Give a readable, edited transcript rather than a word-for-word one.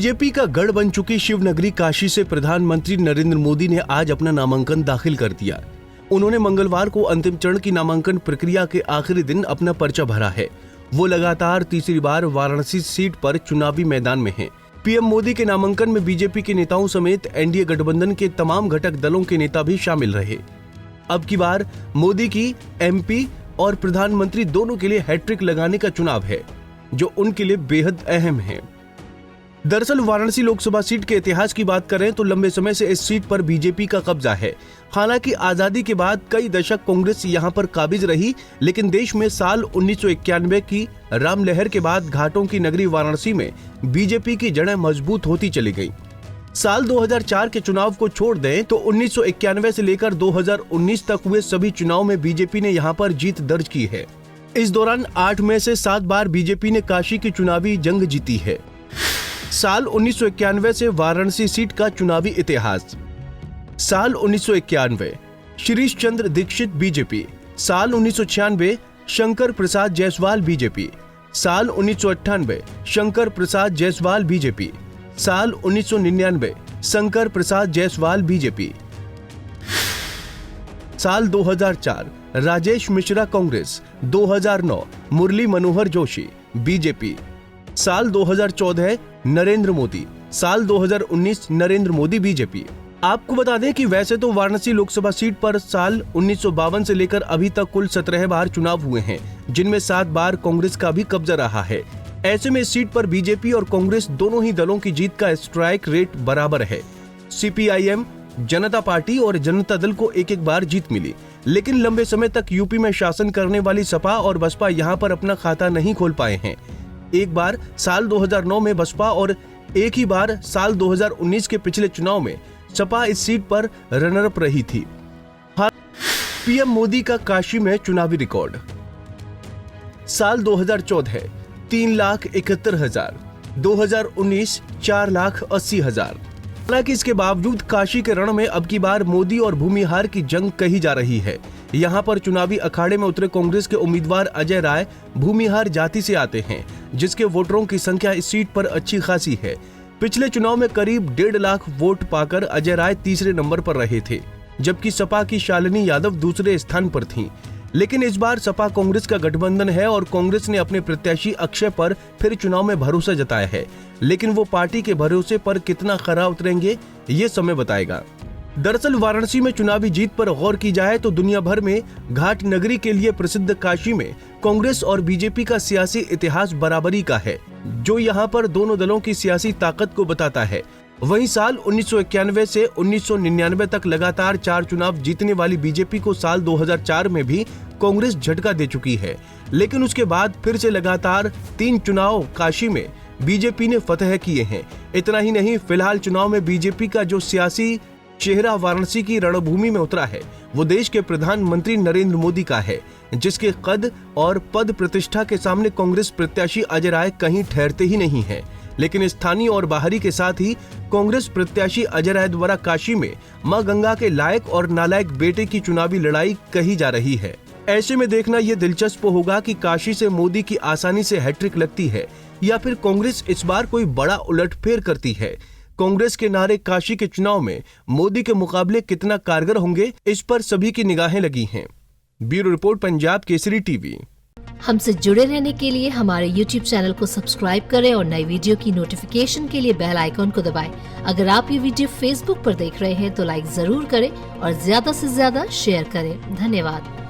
BJP का गढ़ बन चुकी शिवनगरी काशी से प्रधानमंत्री नरेंद्र मोदी ने आज अपना नामांकन दाखिल कर दिया। उन्होंने मंगलवार को अंतिम चरण की नामांकन प्रक्रिया के आखिरी दिन अपना पर्चा भरा है। वो लगातार तीसरी बार वाराणसी सीट पर चुनावी मैदान में हैं। पीएम मोदी के नामांकन में बीजेपी के नेताओं समेत एनडीए गठबंधन के तमाम घटक दलों के नेता भी शामिल रहे। अब की बार मोदी की एमपी और प्रधानमंत्री दोनों के लिए हैट्रिक लगाने का चुनाव है, जो उनके लिए बेहद अहम है। दरअसल वाराणसी लोकसभा सीट के इतिहास की बात करें तो लंबे समय से इस सीट पर बीजेपी का कब्जा है। हालांकि आजादी के बाद कई दशक कांग्रेस यहां पर काबिज रही, लेकिन देश में साल 1991 की राम लहर के बाद घाटों की नगरी वाराणसी में बीजेपी की जड़ें मजबूत होती चली गईं। साल 2004 के चुनाव को छोड़ दें तो 1991 से लेकर 2019 तक हुए सभी चुनाव में बीजेपी ने यहां पर जीत दर्ज की है। इस दौरान 8 में से 7 बार बीजेपी ने काशी की चुनावी जंग जीती है। साल 1991 से वाराणसी सीट का चुनावी इतिहास। साल 1991 शिरीष चंद्र दीक्षित बीजेपी। साल 1996 शंकर प्रसाद जायसवाल बीजेपी। साल 1998 शंकर प्रसाद जायसवाल बीजेपी। साल 1999 शंकर प्रसाद जायसवाल बीजेपी। साल 2004 राजेश मिश्रा कांग्रेस। 2009 मुरली मनोहर जोशी बीजेपी। साल 2014 नरेंद्र मोदी। साल 2019 नरेंद्र मोदी बीजेपी। आपको बता दें कि वैसे तो वाराणसी लोकसभा सीट पर साल 1952 से लेकर अभी तक कुल 17 बार चुनाव हुए हैं, जिनमें 7 बार कांग्रेस का भी कब्जा रहा है। ऐसे में इस सीट पर बीजेपी और कांग्रेस दोनों ही दलों की जीत का स्ट्राइक रेट बराबर है। सीपीआईएम, जनता पार्टी और जनता दल को एक बार जीत मिली, लेकिन लंबे समय तक यूपी में शासन करने वाली सपा और बसपा यहां पर अपना खाता नहीं खोल पाए हैं। एक बार साल 2009 में बसपा और एक ही बार साल 2019 के पिछले चुनाव में सपा इस सीट पर रनर अप रही थी। पीएम मोदी का काशी में चुनावी रिकॉर्ड। साल 2014 3,71,000, 2019 4,80,000। हालांकि इसके बावजूद काशी के रण में अब की बार मोदी और भूमिहार की जंग कही जा रही है। यहाँ पर चुनावी अखाड़े में उतरे कांग्रेस के उम्मीदवार अजय राय भूमिहार जाति से आते हैं, जिसके वोटरों की संख्या इस सीट पर अच्छी खासी है। पिछले चुनाव में करीब 1.5 लाख वोट पाकर अजय राय तीसरे नंबर पर रहे थे, जबकि सपा की शालिनी यादव दूसरे स्थान पर थीं। लेकिन इस बार सपा कांग्रेस का गठबंधन है और कांग्रेस ने अपने प्रत्याशी अक्षय पर फिर चुनाव में भरोसा जताया है, लेकिन वो पार्टी के भरोसे पर कितना खरा उतरेंगे ये समय बताएगा। दरअसल वाराणसी में चुनावी जीत पर गौर की जाए तो दुनिया भर में घाट नगरी के लिए प्रसिद्ध काशी में कांग्रेस और बीजेपी का सियासी इतिहास बराबरी का है, जो यहाँ पर दोनों दलों की सियासी ताकत को बताता है। वहीं साल 1991 से 1999 तक लगातार 4 चुनाव जीतने वाली बीजेपी को साल 2004 में भी कांग्रेस झटका दे चुकी है, लेकिन उसके बाद फिर से लगातार 3 चुनाव काशी में बीजेपी ने फतह किए हैं। इतना ही नहीं, फिलहाल चुनाव में बीजेपी का जो सियासी चेहरा वाराणसी की रणभूमि में उतरा है वो देश के प्रधानमंत्री नरेंद्र मोदी का है, जिसके कद और पद प्रतिष्ठा के सामने कांग्रेस प्रत्याशी अजय राय कहीं ठहरते ही नहीं है। लेकिन स्थानीय और बाहरी के साथ ही कांग्रेस प्रत्याशी अजय राय द्वारा काशी में मां गंगा के लायक और नालायक बेटे की चुनावी लड़ाई कही जा रही है। ऐसे में देखना ये दिलचस्प होगा कि काशी से मोदी की आसानी से हैट्रिक लगती है या फिर कांग्रेस इस बार कोई बड़ा उलटफेर करती है। कांग्रेस के नारे काशी के चुनाव में मोदी के मुकाबले कितना कारगर होंगे, इस पर सभी की निगाहें लगी हैं। Bureau report, Punjab Kesari TV. हमसे जुड़े रहने के लिए हमारे YouTube चैनल को सब्सक्राइब करें और नई वीडियो की नोटिफिकेशन के लिए बेल आइकॉन को दबाएं। अगर आप ये वीडियो Facebook पर देख रहे हैं तो लाइक जरूर करें और ज्यादा से ज्यादा शेयर करें। धन्यवाद।